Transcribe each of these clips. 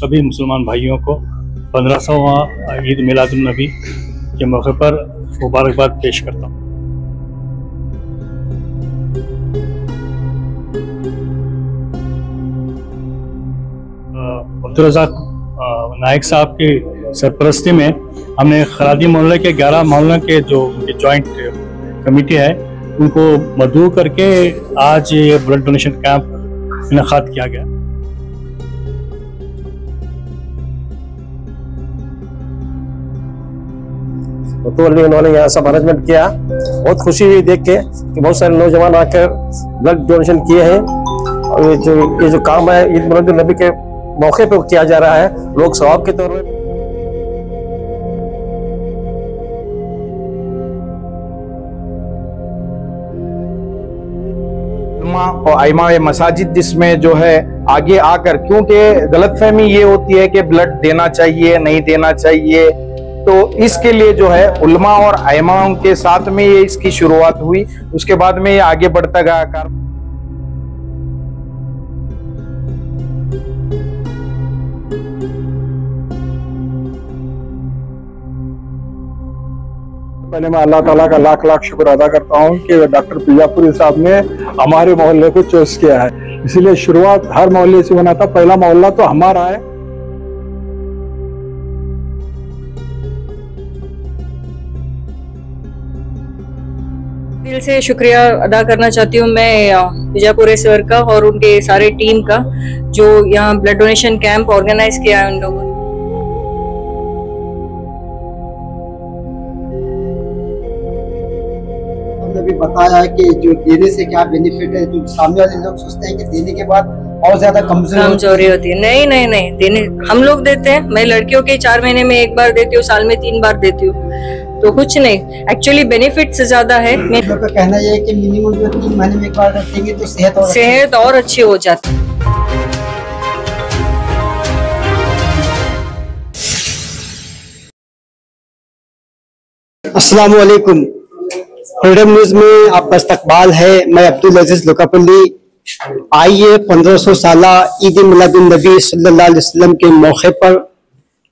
सभी मुसलमान भाइयों को 1500वां ईद मिलादुन नबी के मौके पर मुबारकबाद पेश करता हूँ। अब्दुल रज़ाक नायक साहब की सरपरस्ती में हमने खरादी मोहल्ले के 11 मोहल्लों के जो उनकी जॉइंट कमेटी है उनको मदऊ करके आज ये ब्लड डोनेशन कैंप इनेकाद किया गया। तो उन्होंने यहाँ सब अरेंजमेंट किया। बहुत खुशी हुई देख के कि बहुत सारे नौजवान आकर ब्लड डोनेशन किए हैं और ये जो काम है ईद मिलादुन नबी के मौके पर किया जा रहा है, लोग सवाब के तौर पर। और आइमा मसाजिद जिसमें जो है आगे आकर, क्योंकि गलतफहमी ये होती है कि ब्लड देना चाहिए नहीं देना चाहिए, तो इसके लिए जो है उलमा और आइमाओं के साथ में ये इसकी शुरुआत हुई। उसके बाद में ये आगे बढ़ता गया। पहले मैं अल्लाह ताला का लाख लाख शुक्र अदा करता हूँ कि डॉक्टर बीजापुरी साहब ने हमारे मोहल्ले को चॉइस किया है। इसीलिए शुरुआत हर मोहल्ले से बना था, पहला मोहल्ला तो हमारा है। दिल से शुक्रिया अदा करना चाहती हूँ मैं बीजापुरी सर का और उनके सारे टीम का, जो यहाँ ब्लड डोनेशन कैंप ऑर्गेनाइज किया है उन लोगों ने। भी बताया है कि जो देने से क्या बेनिफिट है। जो सामने वाले लोग सोचते हैं कि देने के बाद और ज्यादा कमजोरी होती है। नहीं नहीं नहीं, देने हम लोग देते हैं। मैं लड़कियों के 4 महीने में 1 बार देती हूँ, साल में 3 बार देती हूँ, तो कुछ नहीं, एक्चुअली बेनिफिट से ज्यादा है। मेरा कहना यह है कि मिनिमम जो 3 महीने में 1 बार देंगे तो सेहत और अच्छी हो जाती है। अस्सलाम वालेकुम, फ्रीडम न्यूज में आपका इस्तकबाल है। मैं अब्दुल अजीज लोकापल्ली। आइए 1500 साला ईद मिलादुन नबी सल्लल्लाहु अलैहि वसल्लम के मौके पर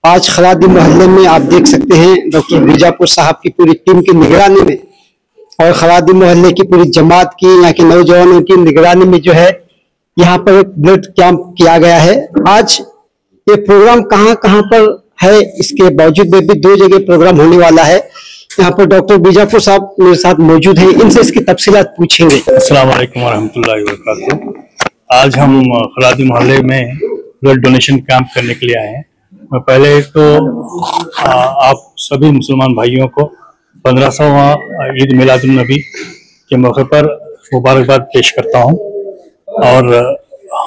आज खरादी मोहल्ले में आप देख सकते हैं डॉक्टर बीजापुर साहब की पूरी टीम की निगरानी में और खरादी मोहल्ले की पूरी जमात की, यहाँ के नौजवानों की निगरानी में जो है यहाँ पर एक ब्लड कैंप किया गया है। आज ये प्रोग्राम कहाँ कहाँ पर है, इसके बावजूद में भी 2 जगह प्रोग्राम होने वाला है। यहाँ पर डॉक्टर बीजापुर साहब मेरे साथ मौजूद हैं, इनसे इसकी तफसीलात पूछेंगे। अस्सलाम वालेकुम वरहमतुल्लाहि वबरकातुहू। आज हम खरादी मोहल्ले में ब्लड डोनेशन कैंप करने के लिए आए हैं। मैं पहले तो आप सभी मुसलमान भाइयों को 1500वां ईद मिलादुन नबी के मौके पर मुबारकबाद पेश करता हूँ। और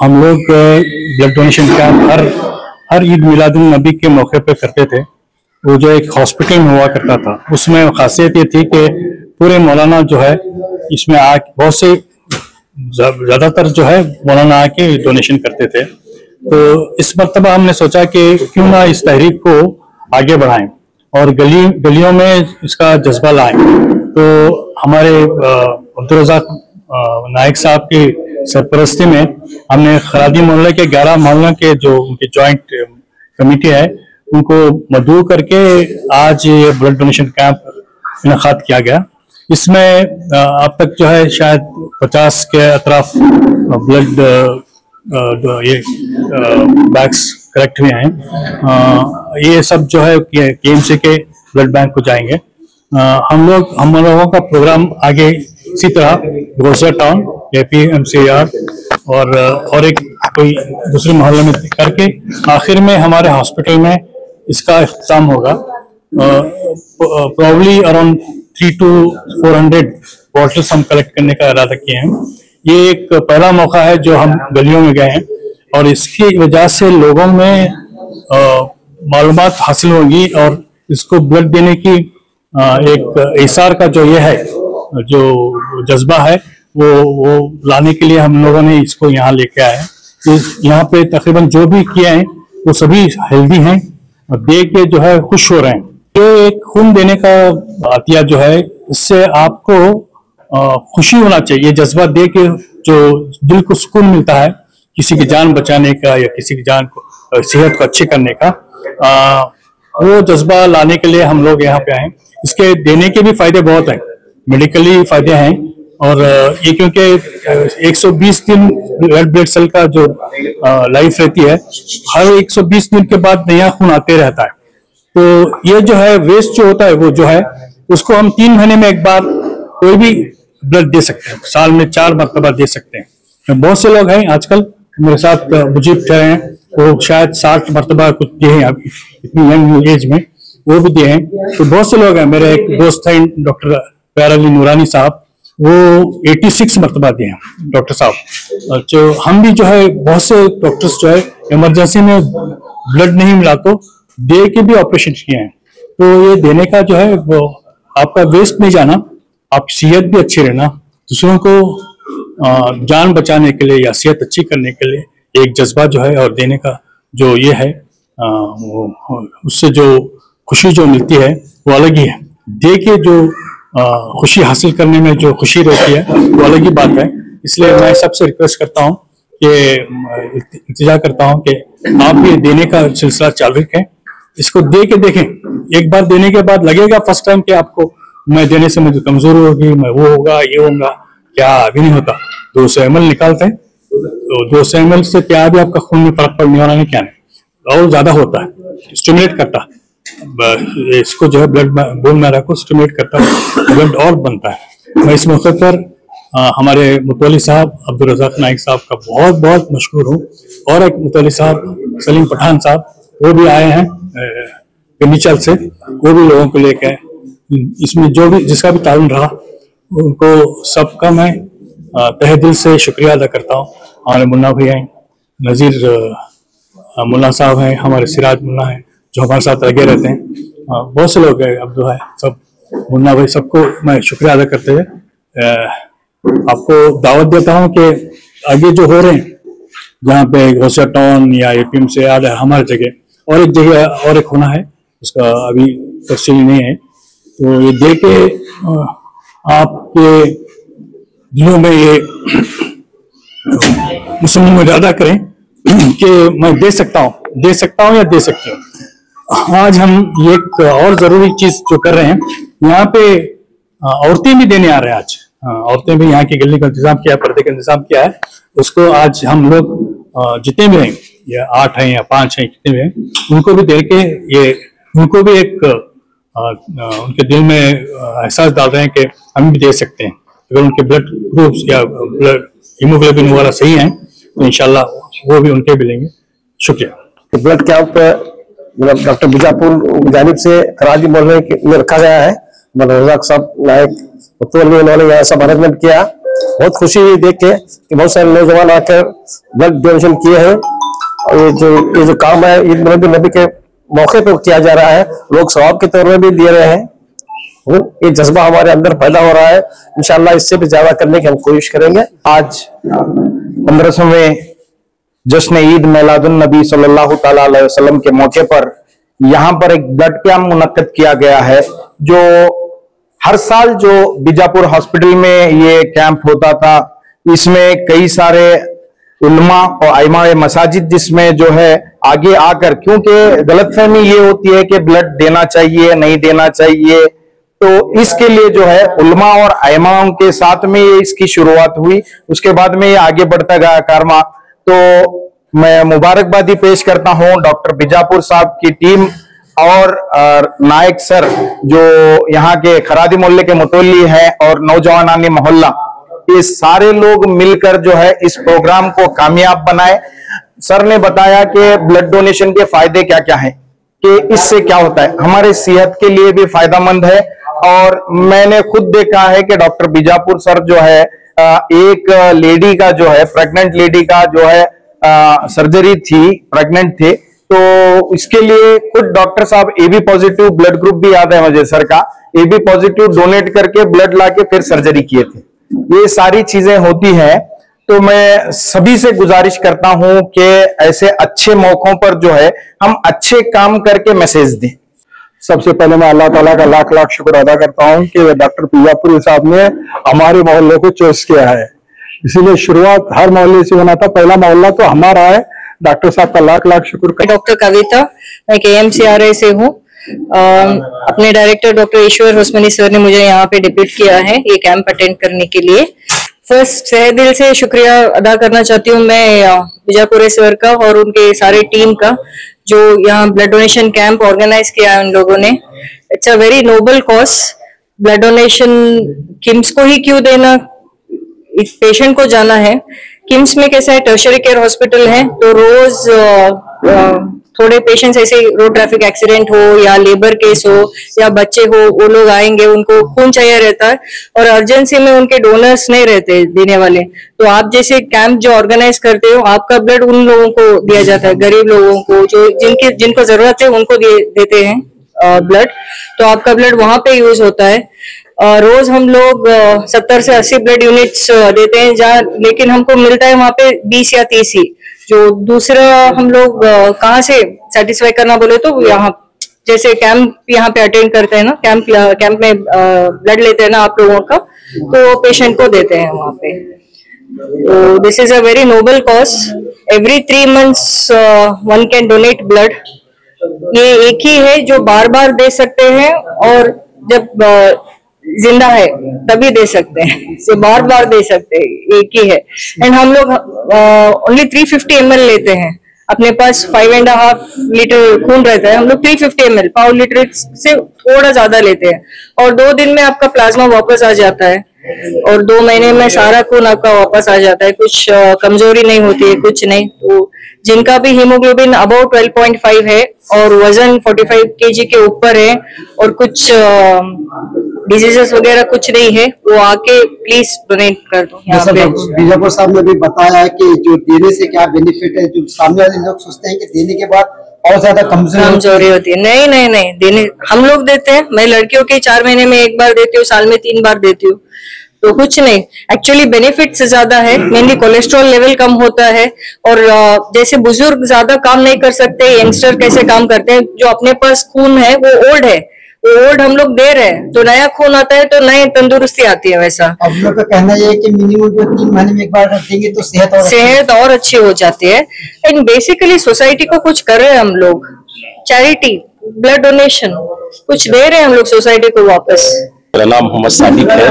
हम लोग ब्लड डोनेशन कैंप हर ईद मिलादुन नबी के मौके पर करते थे। वो जो एक हॉस्पिटल में हुआ करता था, उसमें खासियत ये थी कि पूरे मौलाना जो है इसमें बहुत से ज्यादातर जो है मौलाना आके डोनेशन करते थे। तो इस मर्तबा हमने सोचा कि क्यों ना इस तहरीक को आगे बढ़ाएं और गलियों में इसका जज्बा लाएं। तो हमारे अब्दुल रज़ाक नायक साहब की सरपरस्ती में हमने खरादी मोहल्ले के 11 मोहल्लों के जो उनकी जॉइंट कमेटी है उनको मदऊ करके आज ये ब्लड डोनेशन कैंप इनेकाद किया गया। इसमें अब तक जो है शायद 50 के अतराफ ब्लड ये बैग्स कलेक्ट हुए हैं। ये सब जो है KMC के ब्लड बैंक को जाएंगे। हम लोगों का प्रोग्राम आगे इसी तरह घोषा टाउन APMCR और एक कोई दूसरे मोहल्ले में करके आखिर में हमारे हॉस्पिटल में इसका इख्तिताम होगा। प्रॉब्ली अराउंड 300 to 400 बॉटल्स हम कलेक्ट करने का इरादा किए हैं। ये एक पहला मौका है जो हम गलियों में गए हैं और इसकी वजह से लोगों में मालूमात हासिल होगी और इसको ब्लड देने की एक इसार का जो ये है, जो जज्बा है वो लाने के लिए हम लोगों ने इसको यहाँ लेके आए हैं। यहाँ पे तकरीबन जो भी किए हैं वो सभी हेल्दी हैं और देख के जो है खुश हो रहे हैं। ये एक खून देने का अतिया जो है, इससे आपको खुशी होना चाहिए। जज्बा दे के जो दिल को सुकून मिलता है किसी की जान बचाने का या किसी की जान को सेहत को अच्छी करने का, वो जज्बा लाने के लिए हम लोग यहाँ पे आए। इसके देने के भी फायदे बहुत हैं, मेडिकली फायदे हैं, और ये क्योंकि 120 दिन रेड ब्लड सेल का जो लाइफ रहती है, हर 120 दिन के बाद नया खून आते रहता है। तो ये जो है वेस्ट जो होता है वो जो है उसको हम 3 महीने में एक बार कोई भी ब्लड दे सकते हैं, साल में 4 मरतबा दे सकते हैं। बहुत से लोग हैं आजकल मेरे साथ बुजुर्ग ठहरे हैं, वो शायद 60 मरतबा कुछ दिए हैं अभी इतनी यंग एज में, वो भी दिए हैं। तो बहुत से लोग हैं, मेरे एक दोस्त हैं डॉक्टर प्यार अली नूरानी साहब, वो 86 मरतबा दिए हैं डॉक्टर साहब। जो हम भी जो है बहुत से डॉक्टर्स जो है इमरजेंसी में ब्लड नहीं मिला तो दे के भी ऑपरेशन किए हैं। तो ये देने का जो है वो आपका वेस्ट नहीं जाना, आपकी सेहत भी अच्छी रहना, दूसरों को जान बचाने के लिए या सेहत अच्छी करने के लिए एक जज्बा जो है और देने का जो ये है, उससे जो खुशी जो मिलती है वो अलग ही है। दे के जो खुशी हासिल करने में जो खुशी रहती है वो अलग ही बात है। इसलिए मैं सबसे रिक्वेस्ट करता हूँ कि इल्तिजा करता हूँ कि आप भी देने का सिलसिला चालू रखें, इसको दे के देखें। एक बार देने के बाद लगेगा फर्स्ट टाइम कि आपको मैं देने से मुझे कमजोरी होगी, मैं वो होगा ये होगा, क्या अभी नहीं होता। 200 ml निकालते हैं तो 200 ml से क्या भी आपका खून में फर्क पड़ने वाला नहीं, क्या नहीं, और ज्यादा होता है, स्टिमुलेट करता है इसको जो है ब्लड बोन मैरा को स्टिमुलेट करता है, ब्लड और बनता है। मैं इस मौके पर हमारे मुतवल्ली साहब अब्दुल रज़ाक नाइक साहब का बहुत बहुत मशहूर हूँ, और एक मुतवल्ली साहब सलीम पठान साहब, वो भी आए हैं नीचल से, वो भी लोगों को लेकर इसमें जो भी जिसका भी ताउन रहा उनको सबका मैं तहे दिल से शुक्रिया अदा करता हूँ। हमारे मुन्ना भाई हैं, नज़ीर मुल्ला साहब हैं, हमारे सिराज मुल्ला हैं जो हमारे साथ लगे रहते हैं, बहुत से लोग हैं, अब्दुल है सब, मुन्ना भाई, सबको मैं शुक्रिया अदा करते हुए आपको दावत देता हूँ कि आगे जो हो रहे हैं जहाँ पे गौसिया टाउन या एपीएम से याद है हमारी जगह और एक जगह और एक होना है, उसका अभी तफसील नहीं है, तो ये दे के आपके दिलों में ये मुसलमान इरादा करें कि मैं दे सकता हूँ या दे सकती हूँ। आज हम एक और जरूरी चीज जो कर रहे हैं, यहाँ पे औरतें भी देने आ रहे हैं। आज औरतें भी यहाँ की गली का इंतजाम किया, पर्दे का इंतजाम किया है, उसको आज हम लोग जितने भी हैं, या 8 हैं या 5 हैं, कितने भी हैं, उनको भी दे के ये उनको भी एक उनके दिल में एहसास डाल रहे हैं कि हम भी दे सकते हैं। अगर उनके ब्लड ग्रुप्स या ब्लड हीमोग्लोबिन वगैरह सही हैं तो इंशाल्लाह वो भी उनके भी लेंगे। शुक्रिया। ब्लड कैंप डॉक्टर बीजापुर जानिब से कराची मोहल्ले में रखा गया है। रज़ाक साहब नायक उन्होंने यहाँ सब अरेंजमेंट किया। बहुत खुशी हुई देख के कि बहुत सारे नौजवान आकर ब्लड डोनेशन किए हैं। और ये जो काम है ईद मिलाद नबी के मौके पर किया जा रहा है, लोग सवाब के तौर में भी दे रहे हैं। ये जज्बा हमारे अंदर पैदा हो रहा है, इंशाल्लाह इससे भी ज्यादा करने की हम कोशिश करेंगे। आज 15वें जश्न ईद मिलादुन नबी सल्लल्लाहु ताला अलैहि वसल्लम के मौके पर यहाँ पर एक ब्लड कैंप मुनक्कद किया गया है। जो हर साल जो बीजापुर हॉस्पिटल में ये कैंप होता था, इसमें कई सारे उलमा और आइमा मसाजिद जिसमें जो है आगे आकर, क्योंकि गलतफहमी ये होती है कि ब्लड देना चाहिए नहीं देना चाहिए, तो इसके लिए जो है उलमा और आइमाओं के साथ में ये इसकी शुरुआत हुई। उसके बाद में ये आगे बढ़ता गया कारवा। तो मैं मुबारकबादी पेश करता हूं डॉक्टर बीजापुर साहब की टीम और नायक सर जो यहाँ के खरादी मोहल्ले के मुतवल्ली हैं और नौजवानानी मोहल्ला, ये सारे लोग मिलकर जो है इस प्रोग्राम को कामयाब बनाए। सर ने बताया कि ब्लड डोनेशन के फायदे क्या क्या हैं, कि इससे क्या होता है, हमारे सेहत के लिए भी फायदेमंद है। और मैंने खुद देखा है कि डॉक्टर बीजापुर सर जो है एक लेडी का जो है, प्रेग्नेंट लेडी का जो है सर्जरी थी, प्रेग्नेंट थे, तो इसके लिए खुद डॉक्टर साहब AB पॉजिटिव ब्लड ग्रुप भी याद है मुझे सर का, AB पॉजिटिव डोनेट करके ब्लड लाके फिर सर्जरी किए थे। ये सारी चीजें होती हैं। तो मैं सभी से गुजारिश करता हूं कि ऐसे अच्छे मौकों पर जो है हम अच्छे काम करके मैसेज दें। सबसे पहले मैं अल्लाह ताला का लाख लाख शुक्र अदा करता हूं कि डॉक्टर बीजापुरी साहब ने हमारे मोहल्ले को चॉइस किया है। इसीलिए शुरुआत हर मोहल्ले से होना था। पहला मोहल्ला तो हमारा है डॉक्टर साहब का लाख लाख शुक्र। डॉक्टर कविता, मैं KMCRI से हूँ। अपने डायरेक्टर डॉक्टर ईश्वर हुस्मनी सर ने मुझे यहाँ पे डिप्यूट किया है ये कैंप अटेंड करने के लिए। फर्स्ट तहे दिल से शुक्रिया अदा करना चाहती हूँ मैं बीजापुर सर का और उनके सारे टीम का, जो यहाँ ब्लड डोनेशन कैंप ऑर्गेनाइज किया है उन लोगों ने। It's a very noble cause. Blood donation KIMS को ही क्यों देना, एक पेशेंट को जाना है। किम्स में कैसा है, टर्शरी केयर हॉस्पिटल है, तो रोज थोड़े पेशेंट्स ऐसे रोड ट्रैफिक एक्सीडेंट हो या लेबर केस हो या बच्चे हो, वो लोग आएंगे, उनको खून चाहिए रहता है और अर्जेंसी में उनके डोनर्स नहीं रहते देने वाले। तो आप जैसे कैंप जो ऑर्गेनाइज करते हो, आपका ब्लड उन लोगों को दिया जाता है, गरीब लोगों को जो जिनको जरूरत है उनको देते हैं ब्लड। तो आपका ब्लड वहां पे यूज होता है। रोज हम लोग 70 से 80 ब्लड यूनिट्स देते हैं जहाँ, लेकिन हमको मिलता है वहां पे 20 या 30 ही। जो दूसरा हम लोग कहाँ से सेटिस्फाई करना बोले तो यहाँ जैसे कैंप यहाँ पे अटेंड करते हैं ना, कैंप में ब्लड लेते हैं ना आप लोगों का, तो पेशेंट को देते हैं वहाँ पे। तो this is a very noble cause. Every 3 months one can donate blood. ये एक ही है जो बार बार दे सकते हैं और जब जिंदा है तभी दे सकते हैं, जो बार बार दे सकते हैं, एक ही है। एंड हम लोग ओनली 350 ml लेते हैं। अपने पास 5.5 लीटर खून रहता है, हम लोग 350 ml 5 लीटर से थोड़ा ज्यादा लेते हैं और 2 दिन में आपका प्लाज्मा वापस आ जाता है और 2 महीने में सारा खून आपका वापस आ जाता है। कुछ कमजोरी नहीं होती है, कुछ नहीं। तो जिनका भी हीमोग्लोबिन अबाउट 12.5 है और वजन 45 kg के ऊपर है और कुछ डिजीजेस वगैरह कुछ नहीं है, वो आके प्लीज डोनेट कर दो। यहाँ पे बीजापुर साहब ने भी बताया है कि जो देने से क्या बेनिफिट है, जो सामने वाले लोग सोचते हैं कि देने के बाद और ज्यादा कमजोरी होती है। नहीं, देने हम लोग देते हैं। मैं लड़कियों के 4 महीने में 1 बार देती हूँ, साल में 3 बार देती हूँ, तो कुछ नहीं। एक्चुअली बेनिफिट से ज्यादा है, मेनली कोलेस्ट्रॉल लेवल कम होता है और जैसे बुजुर्ग ज्यादा काम नहीं कर सकते, यंगस्टर कैसे काम करते हैं, जो अपने पास खून है वो ओल्ड है, वो ओल्ड हम लोग दे रहे हैं, तो नया खून आता है तो नई तंदुरुस्ती आती है। वैसा हम लोग का कहना ये है कि मिनिमम 3 महीने में 1 बार देंगे तो सेहत और अच्छी हो जाती है। एंड बेसिकली सोसाइटी को कुछ कर रहे हैं हम लोग, चैरिटी, ब्लड डोनेशन कुछ दे रहे हैं हम लोग सोसाइटी को वापस। मेरा नाम मोहम्मद सादिक है,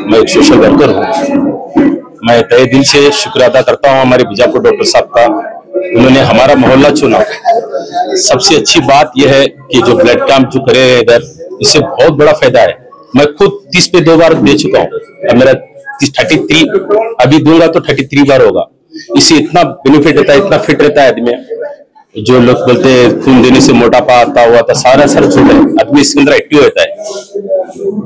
मैं एक सोशल वर्कर हूँ। मैं तहे दिल से शुक्र अदा करता हूँ हमारे बीजापुर डॉक्टर साहब का, उन्होंने हमारा मोहल्ला चुना। सबसे अच्छी बात यह है कि जो ब्लड कैंप जो करे इधर, इससे बहुत बड़ा फायदा है। मैं खुद 30 पे 2 बार दे चुका हूँ, अब मेरा 33 अभी दूंगा तो 33 बार होगा। इससे इतना बेनिफिट रहता है, इतना फिट रहता है आदमी। जो लोग बोलते हैं खून देने से मोटापा आता हुआ था, सारा सर छूट है, आदमी इसके अंदर एक्टिव रहता है।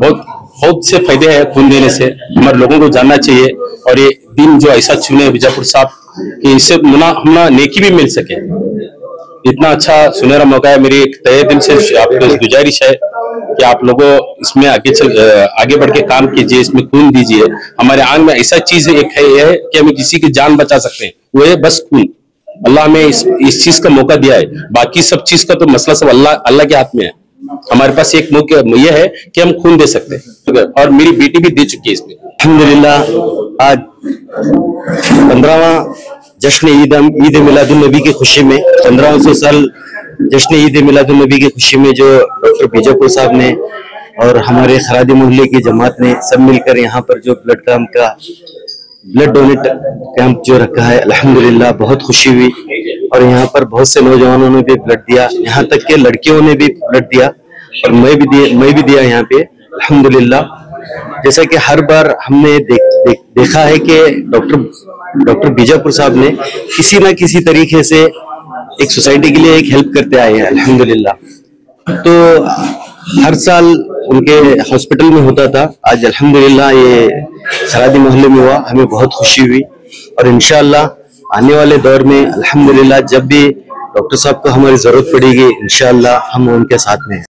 बहुत से फायदे हैं खून देने से, हमारे लोगों को जानना चाहिए। और ये दिन जो ऐसा चुने बीजापुर साहब कि इससे हमारा नेकी भी मिल सके, इतना अच्छा सुनहरा मौका है। मेरी एक तहे दिल से आपको गुजारिश है कि आप लोगों इसमें आगे बढ़ के काम कीजिए, इसमें खून दीजिए। हमारे आंग में ऐसा चीज एक है कि हम किसी की जान बचा सकते हैं, वो है बस खून। अल्लाह हमें इस चीज का मौका दिया है, बाकी सब चीज का तो मसला सब अल्लाह के हाथ में है। हमारे पास एक मौका यह है कि हम खून दे सकते हैं और मेरी बेटी भी दे चुकी है इसमें। अल्हम्दुलिल्लाह, आज 15वां जश्न ईद मिलादुन नबी की खुशी में, 1500 साल जश्न ईद मिलादुन नबी की खुशी में जो डॉक्टर बीजापुर साहब ने और हमारे खरादी मोहल्ले की जमात ने सब मिलकर यहाँ पर जो ब्लड डोनेट कैंप जो रखा है, अल्हम्दुलिल्लाह बहुत खुशी हुई। और यहाँ पर बहुत से नौजवानों ने भी ब्लड दिया, यहाँ तक के लड़कियों ने भी ब्लड दिया और मैं भी दिया यहाँ पे, अल्हम्दुलिल्लाह। जैसा कि हर बार हमने देखा है कि डॉक्टर बीजापुर साहब ने किसी ना किसी तरीके से एक सोसाइटी के लिए एक हेल्प करते आए हैं, अल्हम्दुलिल्लाह। तो हर साल उनके हॉस्पिटल में होता था, आज अल्हम्दुलिल्लाह ये खरादी मोहल्ले में हुआ, हमें बहुत खुशी हुई। और इंशाअल्लाह आने वाले दौर में अल्हम्दुलिल्लाह जब भी डॉक्टर साहब को हमारी जरूरत पड़ेगी, इंशाअल्लाह हम उनके साथ में हैं।